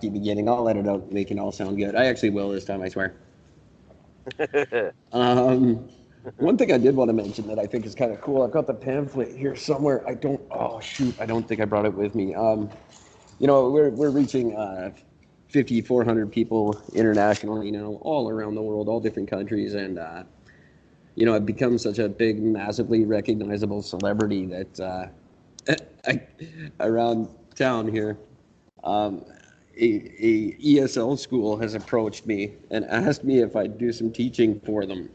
beginning. I'll let it out, make it all sound good. I actually will this time, I swear. Um, One thing I did want to mention that I think is kind of cool. I've got the pamphlet here somewhere. I don't. Oh shoot! I don't think I brought it with me. We're reaching 5,400 people internationally now, all around the world, all different countries, and I've become such a big, massively recognizable celebrity that around town here, um, a ESL school has approached me and asked me if I'd do some teaching for them.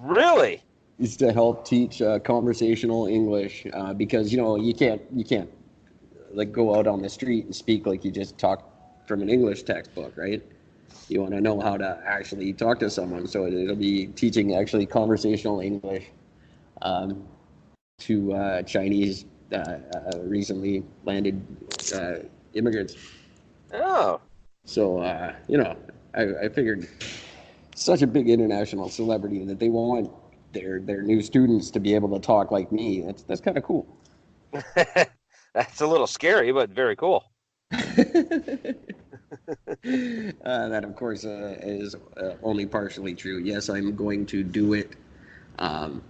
Really? Is to help teach conversational English because you can't like go out on the street and speak like you just talk from an English textbook, right? You want to know how to actually talk to someone, so it'll be teaching actually conversational English to Chinese recently landed immigrants. Oh. So I figured such a big international celebrity that they want their new students to be able to talk like me. That's kind of cool. That's a little scary, but very cool. That, of course, is only partially true. Yes, I'm going to do it. Um,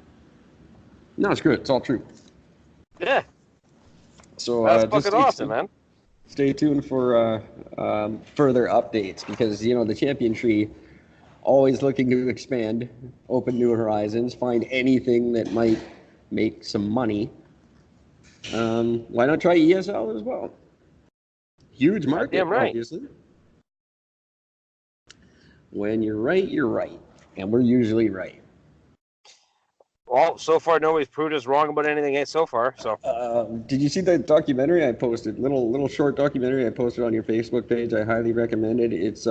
no, screw it. It's all true. Yeah. So That's just fucking awesome, man. stay tuned for further updates because, the champion tree always looking to expand, open new horizons, find anything that might make some money. Why not try ESL as well? Huge market, Damn right. obviously. When you're right, you're right. And we're usually right. Well, so far nobody's proved us wrong about anything so far. So. Did you see the documentary I posted? Little short documentary I posted on your Facebook page. I highly recommend it. It's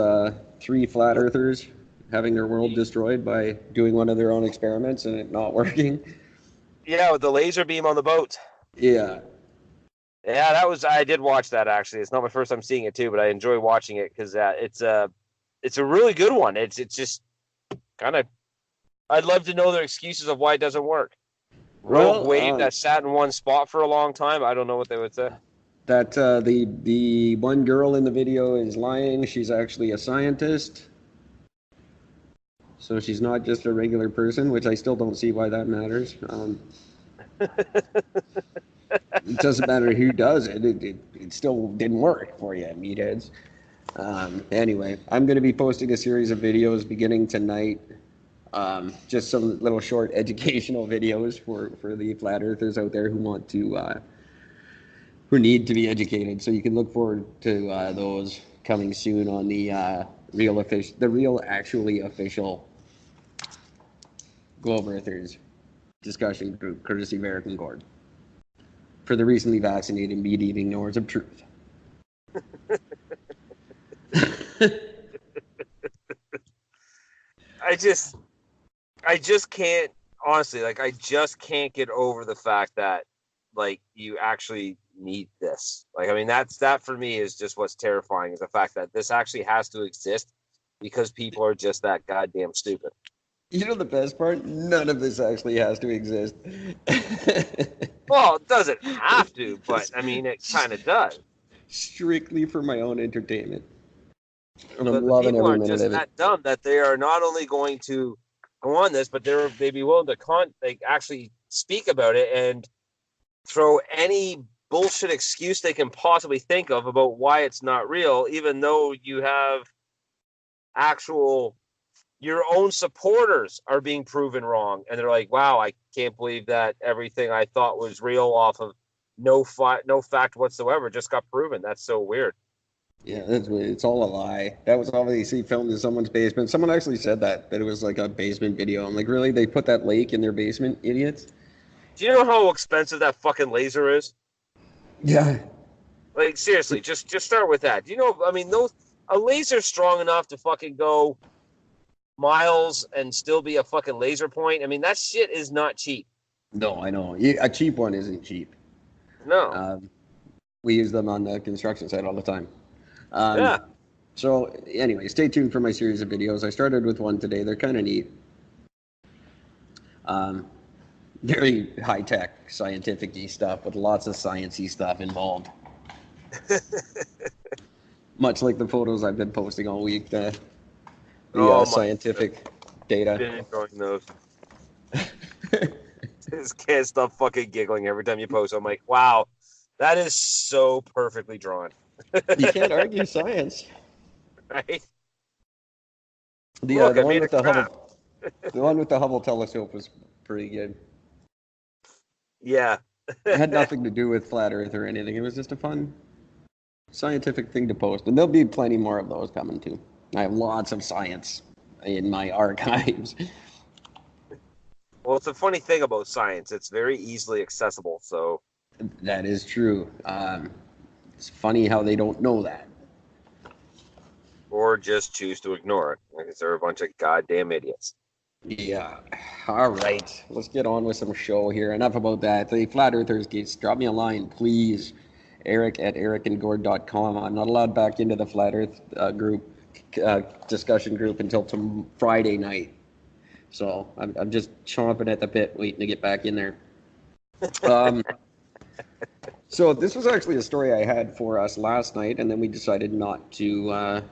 3 flat earthers having their world destroyed by doing one of their own experiments and it not working. Yeah, with the laser beam on the boat. Yeah. Yeah, I did watch that actually. It's not my first time seeing it too, but I enjoy watching it because it's a really good one. It's just kind of. I'd love to know their excuses of why it doesn't work. Rogue Wave that sat in one spot for a long time. I don't know what they would say. That the one girl in the video is lying. She's actually a scientist. So she's not just a regular person, which I still don't see why that matters. It doesn't matter who does it. It still didn't work for you, meatheads. Anyway, I'm going to be posting a series of videos beginning tonight. Just some little short educational videos for the flat earthers out there who need to be educated. So you can look forward to those coming soon on the real actually official Globe Earthers discussion group, courtesy of Eric and Gord, for the recently vaccinated meat-eating knowers of truth. I just can't, honestly, like, I just can't get over the fact that, like, you actually need this. Like, I mean, that for me is just what's terrifying, is the fact that this actually has to exist because people are just that goddamn stupid. You know the best part? None of this actually has to exist. Well, it doesn't have to, but, I mean, it kind of does. Strictly for my own entertainment. And But I'm the loving people every are minute just of it. that dumb that they are not only going to go on this, but they'd be willing to actually speak about it and throw any bullshit excuse they can possibly think of about why it's not real, even though you have your own supporters are being proven wrong, and they're like, "Wow, I can't believe that everything I thought was real off of no fact whatsoever just got proven." That's so weird. Yeah, it's all a lie. That was obviously filmed in someone's basement. Someone actually said that it was like a basement video. I'm like, really? They put that lake in their basement, idiots? Do you know how expensive that fucking laser is? Yeah. Like, seriously, just start with that. Do you know? I mean, a laser strong enough to fucking go miles and still be a fucking laser point. I mean, that shit is not cheap. No, I know. A cheap one isn't cheap. No. We use them on the construction site all the time. Yeah. So anyway, stay tuned for my series of videos. I started with one today. They're kind of neat. Very high-tech, scientific-y stuff with lots of science-y stuff involved. Much like the photos I've been posting all week, the Oh my! scientific data. Been enjoying those. Just can't stop fucking giggling every time you post. I'm like, wow, that is so perfectly drawn. You can't argue science. Right? The Look, the I one made with a the graph. Hubble telescope was pretty good. Yeah. It had nothing to do with flat Earth or anything. It was just a fun scientific thing to post, and there'll be plenty more of those coming too. I have lots of science in my archives. Well, it's a funny thing about science. It's very easily accessible. So, That is true. It's funny how they don't know that. or just choose to ignore it because they're a bunch of goddamn idiots. Yeah. All right. Let's get on with some show here. Enough about that. The Flat Earthers, drop me a line, please. Eric at ericandgord.com. I'm not allowed back into the Flat Earth group discussion group until Friday night. So I'm just chomping at the bit, waiting to get back in there. So this was actually a story I had for us last night, and then we decided not to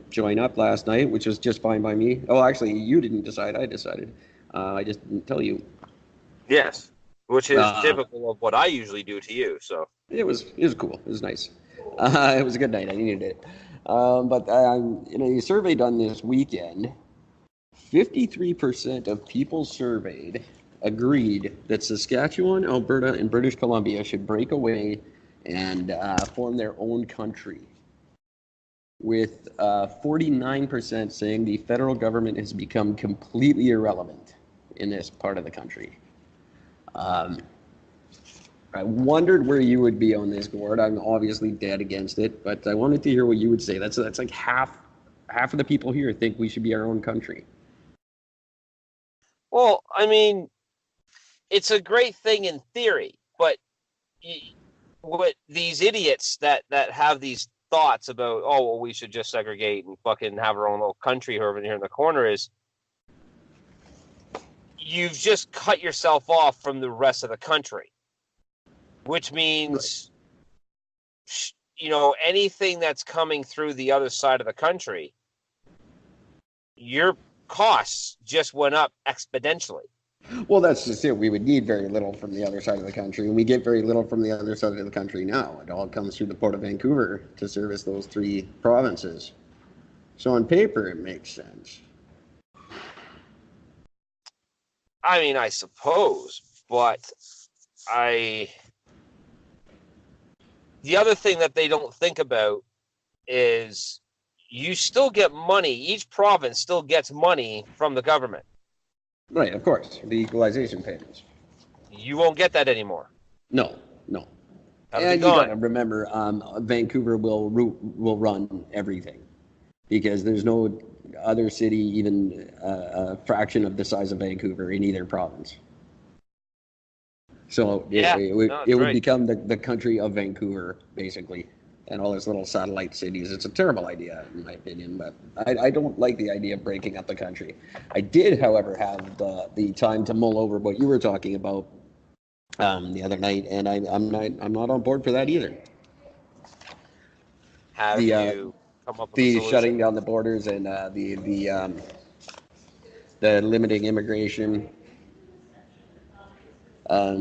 join up last night, which was just fine by me. Oh, actually, you didn't decide. I decided. I just didn't tell you. Yes, which is Uh, typical of what I usually do to you. So, it was cool. It was nice. It was a good night. I needed it. But in a survey done this weekend, 53% of people surveyed agreed that Saskatchewan, Alberta, and British Columbia should break away and form their own country, with 49% saying the federal government has become completely irrelevant in this part of the country. I wondered where you would be on this, Gord. I'm obviously dead against it, but I wanted to hear what you would say. That's like half of the people here think we should be our own country. well, I mean, it's a great thing in theory, but what these idiots that have these thoughts about, oh, well, we should just segregate and fucking have our own little country over here in the corner, is you've just cut yourself off from the rest of the country, which means, anything that's coming through the other side of the country, your costs just went up exponentially. Well, that's just it. We would need very little from the other side of the country, and we get very little from the other side of the country now. It all comes through the Port of Vancouver to service those three provinces. So on paper, it makes sense. I mean, I suppose, but the other thing that they don't think about is you still get money. Each province still gets money from the government. Right, of course. The equalization payments. You won't get that anymore. No. That'll And be you gone. got to remember, Vancouver will run everything because there's no other city even a fraction of the size of Vancouver in either province. So it would right. become the country of Vancouver, basically, and all its little satellite cities. It's a terrible idea, in my opinion, but I don't like the idea of breaking up the country. I did, however, have the time to mull over what you were talking about the other night, and I'm not on board for that either. Have The you come up with a the solution? shutting down the borders and the limiting immigration.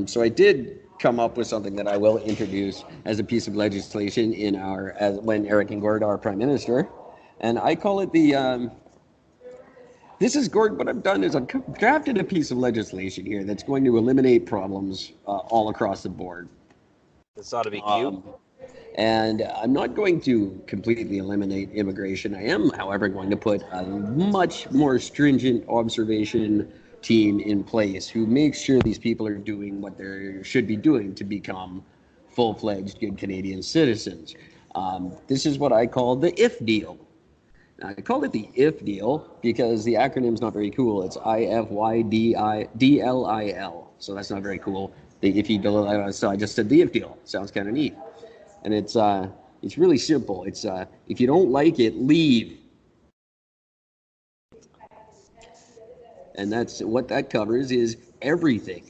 So I did come up with something that I will introduce as a piece of legislation when Eric and Gord are Prime Minister, and I call it this is Gord. What I've done is I've drafted a piece of legislation here that's going to eliminate problems all across the board. This ought to be cute. And I'm not going to completely eliminate immigration. I am, however, going to put a much more stringent observation team in place who makes sure these people are doing what they should be doing to become full-fledged good Canadian citizens. This is what I call the IF deal. Now, I call it the IF deal because the acronym's not very cool. It's IFYDIDLIL. So that's not very cool. The IFY deal. So I just said the IF deal. Sounds kind of neat. And it's really simple. It's if you don't like it, leave. And that's what that covers is everything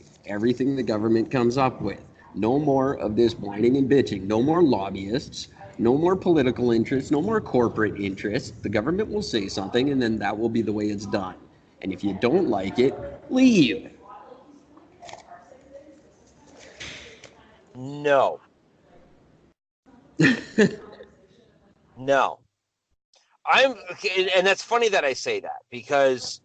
the government comes up with. No more of this whining and bitching. No more lobbyists. No more political interests, no more corporate interests. The government will say something, and then that will be the way it's done. And if you don't like it, leave. No. No. And that's funny that I say that because,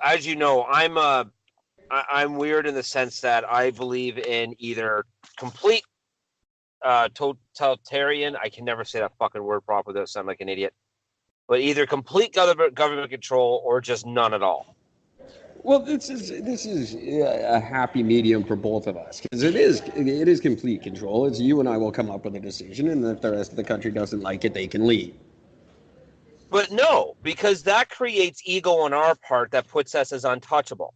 as you know, I'm weird in the sense that I believe in either complete totalitarian. I can never say that fucking word properly. That sound like an idiot. But either complete government control or just none at all. Well, this is a happy medium for both of us because it is complete control. It's you and I will come up with a decision, and if the rest of the country doesn't like it, they can leave. But no, because that creates ego on our part that puts us as untouchable.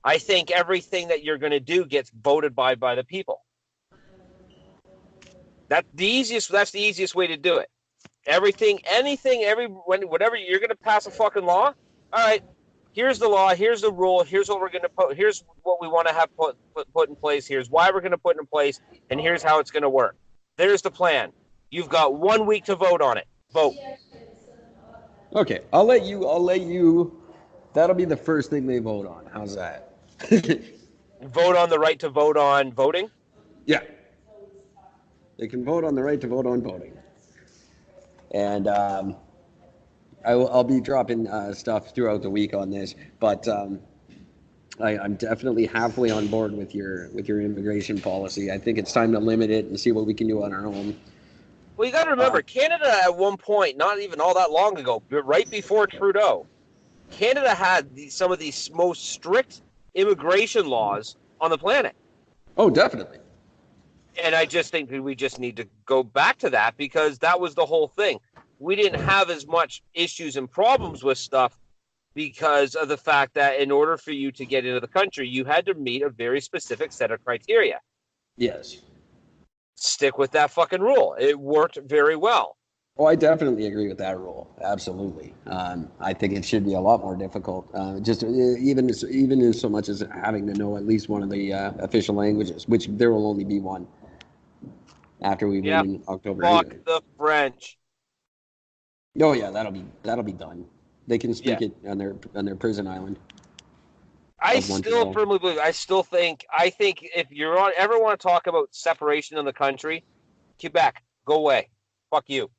I think everything that you're going to do gets voted by the people. That's the easiest way to do it. Whatever you're going to pass a fucking law. All right, here's the law. Here's the rule. Here's what we're going to put. Here's what we want to have put in place. Here's why we're going to put it in place, and here's how it's going to work. There's the plan. You've got 1 week to vote on it. Vote. Okay, I'll let you. That'll be the first thing they vote on. How's that? Vote on the right to vote on voting? Yeah. They can vote on the right to vote on voting. And I'll be dropping stuff throughout the week on this, but I'm definitely halfway on board with your immigration policy. I think it's time to limit it and see what we can do on our own. Well, you got to remember, Canada at one point, not even all that long ago, but right before Trudeau, Canada had some of the most strict immigration laws on the planet. Oh, definitely. And I just think that we just need to go back to that because that was the whole thing. We didn't have as much issues and problems with stuff because of the fact that in order for you to get into the country, you had to meet a very specific set of criteria. Yes. Stick with that fucking rule. It worked very well. Oh, I definitely agree with that rule. Absolutely. I think it should be a lot more difficult. Even in so much as having to know at least one of the official languages, which there will only be one after we win in October. Fuck anyway. the French. Oh yeah, that'll be done. They can speak it on their prison island. I still firmly believe. I think if you ever want to talk about separation in the country, Quebec, go away. Fuck you.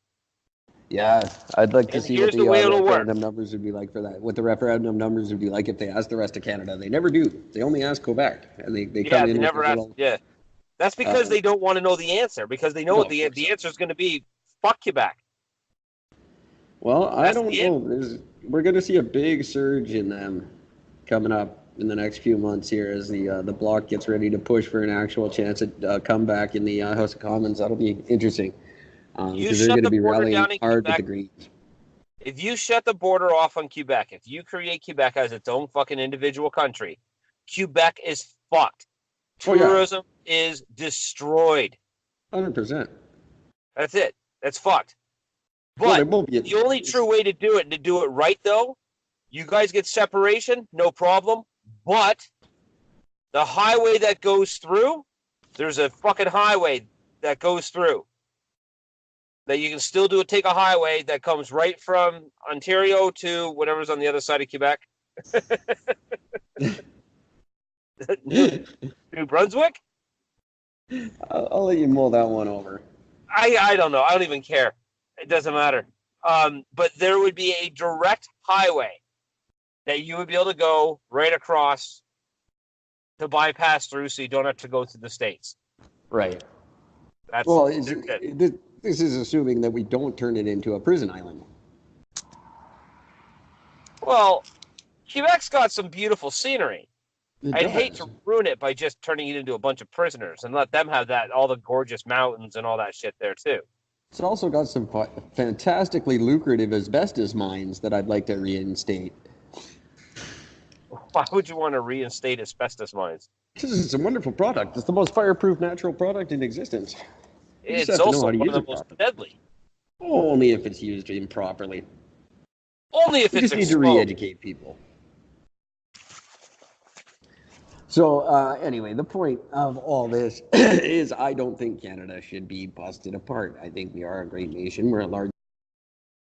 Yeah, I'd like to see what the referendum work. numbers would be like for that. What the referendum numbers would be like if they asked the rest of Canada. They never do. They only ask Quebec, and they come in. They never ask. Yeah, that's because they don't want to know the answer because they know what the answer is going to be. Fuck Quebec. Well, I don't know. We're going to see a big surge in them coming up in the next few months here as the Bloc gets ready to push for an actual chance at comeback in the House of Commons. That'll be interesting. Because they're going to be rallying hard with the Greens. If you shut the border off on Quebec, if you create Quebec as its own fucking individual country, Quebec is fucked. Tourism is destroyed. 100%. That's it. That's fucked. But the only true way to do it, and to do it right, though, you guys get separation, no problem. But the highway that goes through, there's a fucking highway that goes through. That you can still take a highway that comes right from Ontario to whatever's on the other side of Quebec. New Brunswick? I'll let you mull that one over. I don't know. I don't even care. It doesn't matter. But there would be a direct highway that you would be able to go right across to bypass through so you don't have to go through the States. Right. This is assuming that we don't turn it into a prison island. Well, Quebec's got some beautiful scenery. I'd hate to ruin it by just turning it into a bunch of prisoners and let them have all the gorgeous mountains and all that shit there, too. It's also got some fantastically lucrative asbestos mines that I'd like to reinstate. Why would you want to reinstate asbestos mines? Because it's a wonderful product. It's the most fireproof natural product in existence. It's also one of the most deadly. Only if it's used improperly. Only if it's exploded. We just need to re-educate people. So anyway, the point of all this is I don't think Canada should be busted apart. I think we are a great nation. We're a large